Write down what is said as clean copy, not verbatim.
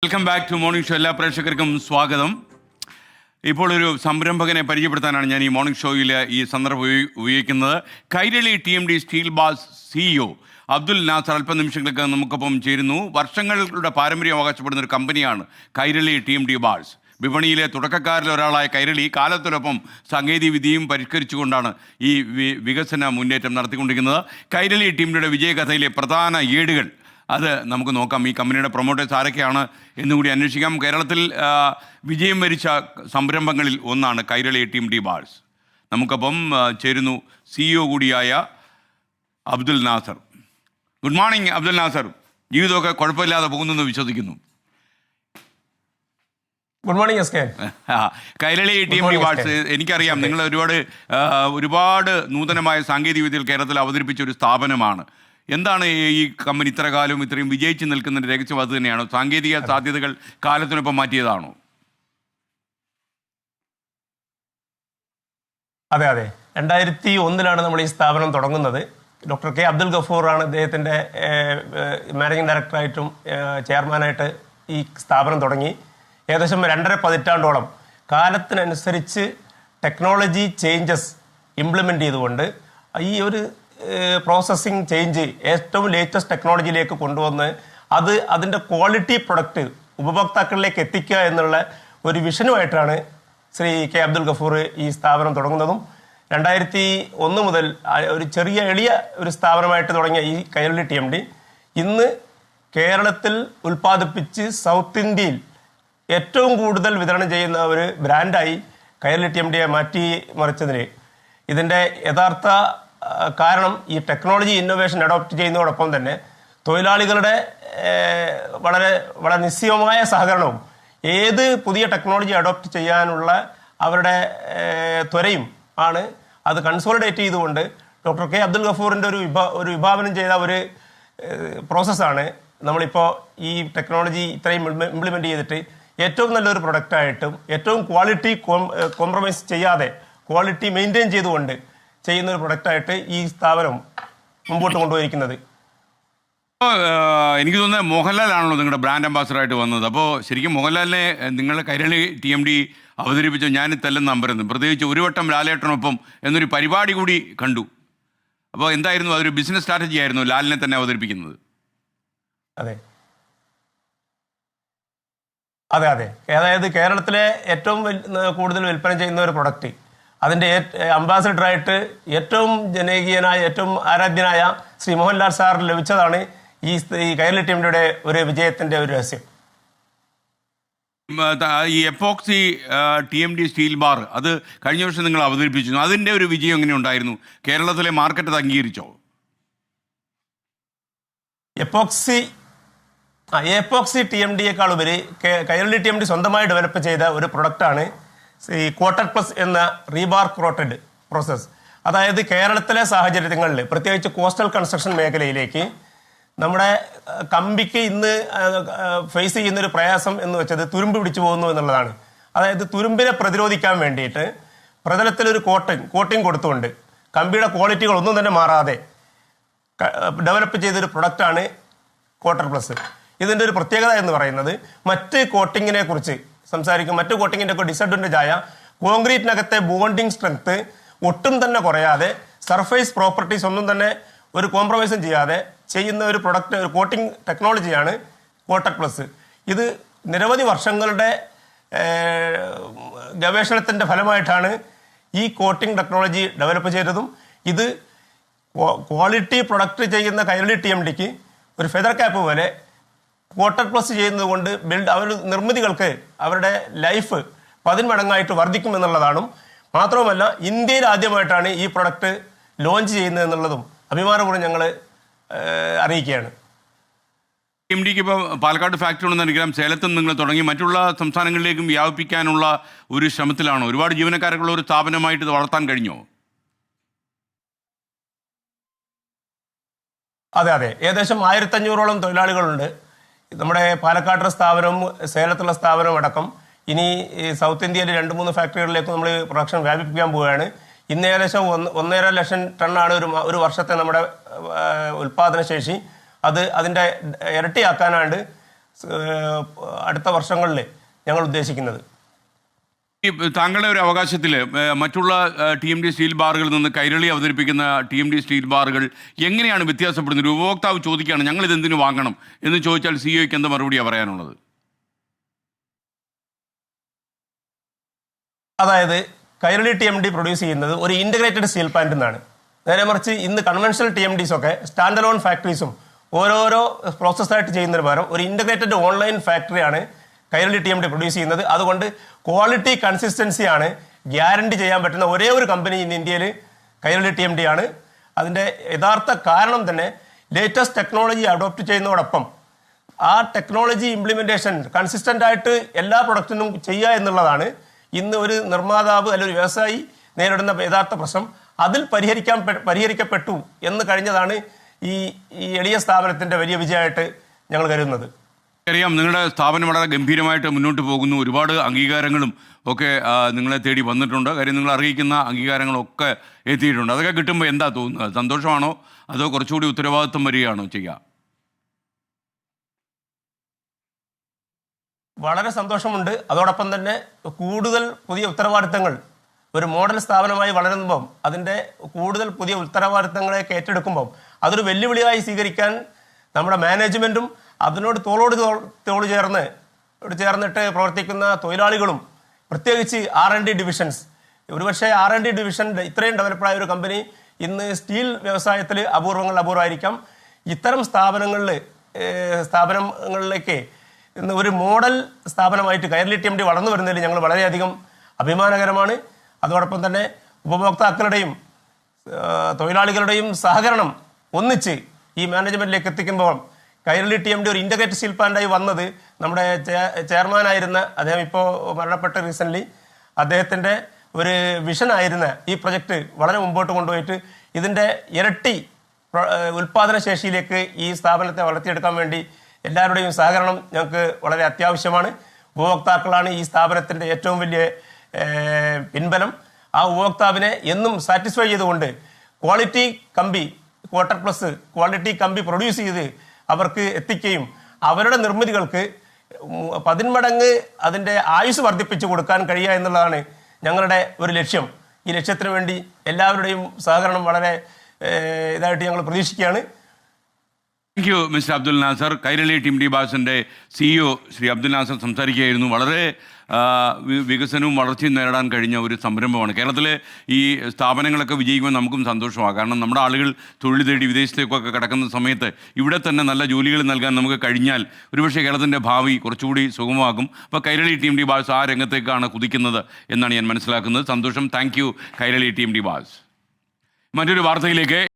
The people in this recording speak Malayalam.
Welcome back to morning show. എല്ലാ പ്രേക്ഷകർക്കും സ്വാഗതം. ഇപ്പോൾ ഒരു സംരംഭകനെ പരിചയപ്പെടുത്താനാണ് ഞാൻ ഈ മോർണിംഗ് ഷോയിൽ ഈ സന്ദർഭം ഉപയോഗിക്കുന്നത്. Kairali TMD steel bars CEO Abdul Nasser അല്പനിമിഷങ്ങൾക്ക് നമുക്കൊപ്പം ചേരുന്നു. വർഷങ്ങളുടെ പാരമ്പര്യം അവകാശപ്പെടുന്ന ഒരു കമ്പനിയാണ് കൈരളി TMD ബാസ്. വിപണിയിലെ തുടക്കക്കാരിൽ ഒരാളായ കൈരളി കാലത്തിനൊപ്പം സാങ്കേതിക വിദ്യയും പരിഷ്കരിച്ചുകൊണ്ടാണ് ഈ വികസന മുന്നേറ്റം നടത്തിക്കൊണ്ടിരിക്കുന്നത്. കൈരളി TMDയുടെ വിജയകഥയിലെ പ്രധാന ഏടുകൾ അത് നമുക്ക് നോക്കാം. ഈ കമ്പനിയുടെ പ്രൊമോട്ടേഴ്സ് ആരൊക്കെയാണ് എന്നുകൂടി അന്വേഷിക്കാം. കേരളത്തിൽ വിജയം വരിച്ച സംരംഭങ്ങളിൽ ഒന്നാണ് കൈരളി TMD ബാസ്. നമുക്കൊപ്പം ചേരുന്നു CEO കൂടിയായ അബ്ദുൽ നാസർ. Good morning Abdul Nasser. ജീവിതമൊക്കെ കുഴപ്പമില്ലാതെ പോകുന്നു വിശ്വസിക്കുന്നു. Good morning S K. Kairali TMD bars എനിക്കറിയാം, നിങ്ങൾ ഒരുപാട് നൂതനമായ സാങ്കേതിക വിദ്യകൾ കേരളത്തിൽ അവതരിപ്പിച്ച ഒരു സ്ഥാപനമാണ്. എന്താണ് ഈ കമ്പനി ഇത്ര കാലം ഇത്രയും വിജയിച്ച് നിൽക്കുന്നതിൻ്റെ രഹസ്യം അത് തന്നെയാണോ? സാങ്കേതിക സാധ്യതകൾ കാലത്തിനൊപ്പം മാറ്റിയതാണോ? അതെ, 2001 നമ്മൾ ഈ സ്ഥാപനം തുടങ്ങുന്നത്. ഡോക്ടർ കെ അബ്ദുൽ ഗഫൂറാണ് ഇദ്ദേഹത്തിൻ്റെ മാനേജിംഗ് ഡയറക്ടറായിട്ടും ചെയർമാനായിട്ട് ഈ സ്ഥാപനം തുടങ്ങി. ഏകദേശം 2.5 പതിറ്റാണ്ടോളം കാലത്തിനനുസരിച്ച് ടെക്നോളജി ചേഞ്ചസ് ഇംപ്ലിമെൻ്റ് ചെയ്തുകൊണ്ട് ഈ ഒരു പ്രോസസ്സിങ് ചേഞ്ച് ഏറ്റവും ലേറ്റസ്റ്റ് ടെക്നോളജിയിലേക്ക് കൊണ്ടുവന്ന് അതിൻ്റെ ക്വാളിറ്റി പ്രൊഡക്റ്റ് ഉപഭോക്താക്കളിലേക്ക് എത്തിക്കുക എന്നുള്ള ഒരു വിഷനുമായിട്ടാണ് ശ്രീ കെ അബ്ദുൽ ഗഫൂർ ഈ സ്ഥാപനം തുടങ്ങുന്നതും. 2001 മുതൽ ഒരു ചെറിയ എളിയ ഒരു സ്ഥാപനമായിട്ട് തുടങ്ങിയ ഈ കൈരളി TMD ഇന്ന് കേരളത്തിൽ ഉൽപ്പാദിപ്പിച്ച് സൗത്ത് ഇന്ത്യയിൽ ഏറ്റവും കൂടുതൽ വിതരണം ചെയ്യുന്ന ഒരു ബ്രാൻഡായി കൈരളി TMDയെ മാറ്റിമറിച്ചതിന് ഇതിൻ്റെ യഥാർത്ഥ കാരണം ഈ ടെക്നോളജി ഇന്നോവേഷൻ അഡോപ്റ്റ് ചെയ്യുന്നതോടൊപ്പം തന്നെ തൊഴിലാളികളുടെ വളരെ വളരെ നിസ്സീമമായ സഹകരണവും ഏത് പുതിയ ടെക്നോളജി അഡോപ്റ്റ് ചെയ്യാനുള്ള അവരുടെ ത്വരയും ആണ്. അത് കൺസോളിഡേറ്റ് ചെയ്തുകൊണ്ട് ഡോക്ടർ കെ അബ്ദുൽ ഗഫൂറിൻ്റെ ഒരു വിഭാവനം ചെയ്ത ഒരു പ്രോസസ്സാണ് നമ്മളിപ്പോൾ ഈ ടെക്നോളജി ഇത്രയും ഇംപ്ലിമെൻ്റ് ചെയ്തിട്ട് ഏറ്റവും നല്ലൊരു പ്രൊഡക്റ്റായിട്ടും ഏറ്റവും ക്വാളിറ്റി കോംപ്രമൈസ് ചെയ്യാതെ ക്വാളിറ്റി മെയിൻറ്റെയിൻ ചെയ്തുകൊണ്ട് ചെയ്യുന്ന ഒരു പ്രൊഡക്റ്റായിട്ട് ഈ സ്ഥാപനം മുമ്പോട്ട് കൊണ്ടുപോയിരിക്കുന്നത്. എനിക്ക് തോന്നുന്നത് മോഹൻലാലാണല്ലോ നിങ്ങളുടെ ബ്രാൻഡ് അംബാസഡറായിട്ട് വന്നത്. അപ്പോൾ ശരിക്കും മോഹൻലാലിനെ നിങ്ങൾ കൈരളി TMD അവതരിപ്പിച്ച ഞാനിത്തല്ലെന്ന് നമ്പരുന്നു. പ്രത്യേകിച്ച് ഒരു വട്ടം ലാലേട്ടനൊപ്പം എന്നൊരു പരിപാടി കൂടി കണ്ടു. അപ്പോൾ എന്തായിരുന്നു അതൊരു ബിസിനസ് സ്ട്രാറ്റജി ആയിരുന്നു ലാലിനെ തന്നെ അവതരിപ്പിക്കുന്നത്? അതെ, അതായത് കേരളത്തിലെ ഏറ്റവും കൂടുതൽ വിൽപ്പന ചെയ്യുന്ന ഒരു പ്രൊഡക്റ്റ് അതിൻ്റെ അംബാസഡറായിട്ട് ഏറ്റവും ജനകീയനായ ഏറ്റവും ആരാധ്യനായ ശ്രീ മോഹൻലാൽ സാറിന് ലഭിച്ചതാണ് ഈ കൈരളി TMDയുടെ ഒരു വിജയത്തിൻ്റെ ഒരു രഹസ്യം. ഈ എപ്പോക്സി TMD സ്റ്റീൽ ബാർ അത് കഴിഞ്ഞ വർഷം നിങ്ങൾ അവതരിപ്പിച്ചു. അതിൻ്റെ ഒരു വിജയം എങ്ങനെ ഉണ്ടായിരുന്നു? കേരളത്തിലെ മാർക്കറ്റ് അത് അംഗീകരിച്ചോ? എപ്പോക്സി TMDയേക്കാൾ ഉപരി കൈരളി TMD സ്വന്തമായി ഡെവലപ്പ് ചെയ്ത ഒരു പ്രൊഡക്റ്റാണ് ഈ കോട്ടഡ് പ്ലസ് എന്ന റീബാർക്ക് കോട്ടഡ് പ്രോസസ്സ്. അതായത് കേരളത്തിലെ സാഹചര്യങ്ങളിൽ പ്രത്യേകിച്ച് കോസ്റ്റൽ കൺസ്ട്രക്ഷൻ മേഖലയിലേക്ക് നമ്മുടെ കമ്പിക്ക് ഇന്ന് ഫേസ് ചെയ്യുന്നൊരു പ്രയാസം എന്ന് വെച്ചത് തുരുമ്പ് പിടിച്ചു പോകുന്നു എന്നുള്ളതാണ്. അതായത് തുരുമ്പിനെ പ്രതിരോധിക്കാൻ വേണ്ടിയിട്ട് പ്രതലത്തിലൊരു കോട്ടിങ് കൊടുത്തുകൊണ്ട് കമ്പിയുടെ ക്വാളിറ്റികളൊന്നും തന്നെ മാറാതെ ഡെവലപ്പ് ചെയ്തൊരു പ്രൊഡക്റ്റാണ് കോട്ടഡ് പ്ലസ്. ഇതിൻ്റെ ഒരു പ്രത്യേകത എന്ന് പറയുന്നത് മറ്റ് കോട്ടിങ്ങിനെ കുറിച്ച് മറ്റു കോട്ടിങ്ങിൻ്റെ ഒക്കെ ഡിസഡ്വാൻറ്റേജ് ആയ കോൺക്രീറ്റിനകത്തെ ബോണ്ടിങ് സ്ട്രെങ്ത് ഒട്ടും തന്നെ കുറയാതെ സർഫേസ് പ്രോപ്പർട്ടീസ് ഒന്നും തന്നെ ഒരു കോംപ്രമൈസും ചെയ്യാതെ ചെയ്യുന്ന ഒരു പ്രൊഡക്റ്റ്, ഒരു കോട്ടിംഗ് ടെക്നോളജിയാണ് കോട്ടഡ് പ്ലസ്. ഇത് നിരവധി വർഷങ്ങളുടെ ഗവേഷണത്തിൻ്റെ ഫലമായിട്ടാണ് ഈ കോട്ടിംഗ് ടെക്നോളജി ഡെവലപ്പ് ചെയ്തതും. ഇത് ക്വാളിറ്റി പ്രൊഡക്റ്റ് ചെയ്യുന്ന കൈരളി TMDക്ക് ഒരു ഫെദർ ക്യാപ്പ് പോലെ കോട്ടഡ് പ്ലസ് ചെയ്യുന്നത് കൊണ്ട് നിർമ്മിതികൾക്ക് അവരുടെ ലൈഫ് 10 മടങ്ങായിട്ട് വർദ്ധിക്കും എന്നുള്ളതാണ്. മാത്രവുമല്ല ഇന്ത്യയിൽ ആദ്യമായിട്ടാണ് ഈ പ്രൊഡക്റ്റ് ലോഞ്ച് ചെയ്യുന്നത് എന്നുള്ളതും അഭിമാനപൂർവ്വം ഞങ്ങൾ അറിയിക്കുകയാണ്. TMDക്ക് ഇപ്പോൾ പാലക്കാട് ഫാക്ടറി ഉണ്ടെന്ന് എനിക്കറിയാം. സേലത്തും നിങ്ങൾ തുടങ്ങി മറ്റുള്ള സംസ്ഥാനങ്ങളിലേക്കും വ്യാപിപ്പിക്കാനുള്ള ഒരു ശ്രമത്തിലാണോ? ഒരുപാട് ജീവനക്കാരുള്ള ഒരു സ്ഥാപനമായിട്ട് ഇത് വളർത്താൻ കഴിഞ്ഞോ? അതെ, ഏകദേശം 1500ഓളം തൊഴിലാളികളുണ്ട്. നമ്മുടെ പാലക്കാട്ടെ സ്ഥാപനവും സേലത്തുള്ള സ്ഥാപനവും അടക്കം ഇനി സൗത്ത് ഇന്ത്യയിൽ 2-3 ഫാക്ടറികളിലേക്ക് നമ്മൾ പ്രൊഡക്ഷൻ വ്യാപിപ്പിക്കാൻ പോവുകയാണ്. ഇന്ന് ഏകദേശം 1.5 ലക്ഷം ടണ്ണാണ് ഒരു വർഷത്തെ നമ്മുടെ ഉൽപ്പാദന ശേഷി. അതിൻ്റെ ഇരട്ടിയാക്കാനാണ്ട് അടുത്ത വർഷങ്ങളിൽ ഞങ്ങൾ ഉദ്ദേശിക്കുന്നത്. ഈ താങ്കളുടെ ഒരു അവകാശത്തിൽ മറ്റുള്ള TMD സ്റ്റീൽ ബാറുകളിൽ നിന്ന് കൈരളി അവതരിപ്പിക്കുന്ന TMD സ്റ്റീൽ ബാറുകൾ എങ്ങനെയാണ് വ്യത്യാസപ്പെടുന്നത്? ഒരു ഉപഭോക്താവ് ചോദിക്കുകയാണ് ഞങ്ങൾ ഇതെന്തിനു വാങ്ങണം എന്ന് ചോദിച്ചാൽ സിഇഒയ്ക്ക് എന്താ മറുപടിയാണ് പറയാനുള്ളത്? അതായത് കൈരളി TMD പ്രൊഡ്യൂസ് ചെയ്യുന്നത് ഒരു ഇൻ്റഗ്രേറ്റഡ് സ്റ്റീൽ പ്ലാന്റ് എന്നാണ്. നേരെ മറിച്ച് ഇന്ന് കൺവെൻഷണൽ TMDs ഒക്കെ സ്റ്റാൻഡ് അലോൺ ഫാക്ടറീസും ഓരോരോ പ്രോസസ്സായിട്ട് ചെയ്യുന്നതിന് പകരം ഒരു ഇൻ്റഗ്രേറ്റഡ് ഓൺലൈൻ ഫാക്ടറിയാണ് കൈരളി TMD പ്രൊഡ്യൂസ് ചെയ്യുന്നത്. അതുകൊണ്ട് ക്വാളിറ്റി കൺസിസ്റ്റൻസിയാണ് ഗ്യാരണ്ടി ചെയ്യാൻ പറ്റുന്ന ഒരേ ഒരു കമ്പനി ഇന്ന് ഇന്ത്യയിൽ കൈരളി TMD ആണ്. അതിൻ്റെ യഥാർത്ഥ കാരണം തന്നെ ലേറ്റസ്റ്റ് ടെക്നോളജി അഡോപ്റ്റ് ചെയ്യുന്നതോടൊപ്പം ആ ടെക്നോളജി ഇംപ്ലിമെൻറ്റേഷൻ കൺസിസ്റ്റൻ്റ് ആയിട്ട് എല്ലാ പ്രൊഡക്റ്റിനും ചെയ്യുക എന്നുള്ളതാണ് ഇന്ന് ഒരു നിർമ്മാതാവ് അല്ലെങ്കിൽ ഒരു വ്യവസായി നേരിടുന്ന യഥാർത്ഥ പ്രശ്നം. അതിൽ പരിഹരിക്കപ്പെട്ടു എന്ന് കഴിഞ്ഞതാണ് ഈ എളിയ സ്ഥാപനത്തിൻ്റെ വലിയ വിജയമായിട്ട് ഞങ്ങൾ കരുതുന്നത്. അറിയാം, നിങ്ങളുടെ സ്ഥാപനം വളരെ ഗംഭീരമായിട്ട് മുന്നോട്ട് പോകുന്നു. ഒരുപാട് അംഗീകാരങ്ങളും ഒക്കെ നിങ്ങളെ തേടി വന്നിട്ടുണ്ട്. കാര്യം നിങ്ങൾ അറിയിക്കുന്ന അംഗീകാരങ്ങളൊക്കെ എത്തിയിട്ടുണ്ട്. അതൊക്കെ കിട്ടുമ്പോൾ എന്താ തോന്നുന്നത്? സന്തോഷമാണോ അതോ കുറച്ചുകൂടി ഉത്തരവാദിത്വം വരികയാണോ ചെയ്യുക? വളരെ സന്തോഷമുണ്ട്. അതോടൊപ്പം തന്നെ കൂടുതൽ പുതിയ ഉത്തരവാദിത്തങ്ങൾ ഒരു മോഡൽ സ്ഥാപനമായി വളരുമ്പം അതിൻ്റെ കൂടുതൽ പുതിയ ഉത്തരവാദിത്തങ്ങളെ ഏറ്റെടുക്കുമ്പം അതൊരു വെല്ലുവിളിയായി സ്വീകരിക്കാൻ നമ്മുടെ മാനേജ്മെൻറ്റും അതിനോട് തോളോട് ചേർന്നിട്ട് പ്രവർത്തിക്കുന്ന തൊഴിലാളികളും പ്രത്യേകിച്ച് R&D ഡിവിഷൻസ്, ഒരുപക്ഷെ R&D ഡിവിഷൻ ഇത്രയും ഡെവലപ്പായ ഒരു കമ്പനി ഇന്ന് സ്റ്റീൽ വ്യവസായത്തിൽ അപൂർവമായിരിക്കാം. ഇത്തരം സ്ഥാപനങ്ങളിലേക്ക് ഇന്ന് ഒരു മോഡൽ സ്ഥാപനമായിട്ട് കൈരളി TMD വളർന്നു വരുന്നതിൽ ഞങ്ങൾ വളരെയധികം അഭിമാനകരമാണ്. അതോടൊപ്പം തന്നെ ഉപഭോക്താക്കളുടെയും തൊഴിലാളികളുടെയും സഹകരണം ഒന്നിച്ച് ഈ മാനേജ്മെൻറ്റിലേക്ക് എത്തിക്കുമ്പോൾ കൈരളി TMD ഒരു ഇൻ്റഗ്രേറ്റഡ് സ്റ്റീൽ പ്ലാന്റായി വന്നത് നമ്മുടെ ചെയർമാനായിരുന്ന അദ്ദേഹം ഇപ്പോൾ മരണപ്പെട്ട റീസെൻ്റ്ലി അദ്ദേഹത്തിൻ്റെ ഒരു വിഷനായിരുന്ന ഈ പ്രൊജക്റ്റ് വളരെ മുമ്പോട്ട് കൊണ്ടുപോയിട്ട് ഇതിൻ്റെ ഇരട്ടി ഉൽപ്പാദന ശേഷിയിലേക്ക് ഈ സ്ഥാപനത്തെ വളർത്തിയെടുക്കാൻ വേണ്ടി എല്ലാവരുടെയും സഹകരണം ഞങ്ങൾക്ക് വളരെ അത്യാവശ്യമാണ്. ഉപഭോക്താക്കളാണ് ഈ സ്ഥാപനത്തിൻ്റെ ഏറ്റവും വലിയ പിൻബലം. ആ ഉപഭോക്താവിനെ എന്നും സാറ്റിസ്ഫൈ ചെയ്തുകൊണ്ട് ക്വാളിറ്റി കമ്പി പ്രൊഡ്യൂസ് ചെയ്ത് അവർക്ക് എത്തിക്കുകയും അവരുടെ നിർമ്മിതികൾക്ക് 10 മടങ്ങ് അതിൻ്റെ ആയുസ് വർദ്ധിപ്പിച്ചു കൊടുക്കാൻ കഴിയുക എന്നുള്ളതാണ് ഞങ്ങളുടെ ഒരു ലക്ഷ്യം. ഈ ലക്ഷ്യത്തിന് വേണ്ടി എല്ലാവരുടെയും സഹകരണം വളരെ ഇതായിട്ട് ഞങ്ങൾ പ്രതീക്ഷിക്കുകയാണ്. Thank you mister Abdul Nasser. Kairali TMD ബാസിൻ്റെ CEO ശ്രീ അബ്ദുൽ നാസർ സംസാരിക്കുകയായിരുന്നു. വളരെ വികസനവും വളർച്ചയും നേടാൻ കഴിഞ്ഞ ഒരു സംരംഭമാണ്. കേരളത്തിലെ ഈ സ്ഥാപനങ്ങളൊക്കെ വിജയിക്കുമ്പോൾ നമുക്കും സന്തോഷമാണ്. കാരണം നമ്മുടെ ആളുകൾ തൊഴിൽ തേടി വിദേശത്തേക്കൊക്കെ കിടക്കുന്ന സമയത്ത് ഇവിടെ തന്നെ നല്ല ജോലികൾ നൽകാൻ നമുക്ക് കഴിഞ്ഞാൽ ഒരുപക്ഷെ കേരളത്തിൻ്റെ ഭാവി കുറച്ചുകൂടി സുഗമമാകും. അപ്പോൾ കൈരളി TMD ബാസ് ആ രംഗത്തേക്കാണ് കുതിക്കുന്നത് എന്നാണ് ഞാൻ മനസ്സിലാക്കുന്നത്. സന്തോഷം. താങ്ക് യു കൈരളി TMD ബാസ്. മറ്റൊരു വാർത്തയിലേക്ക്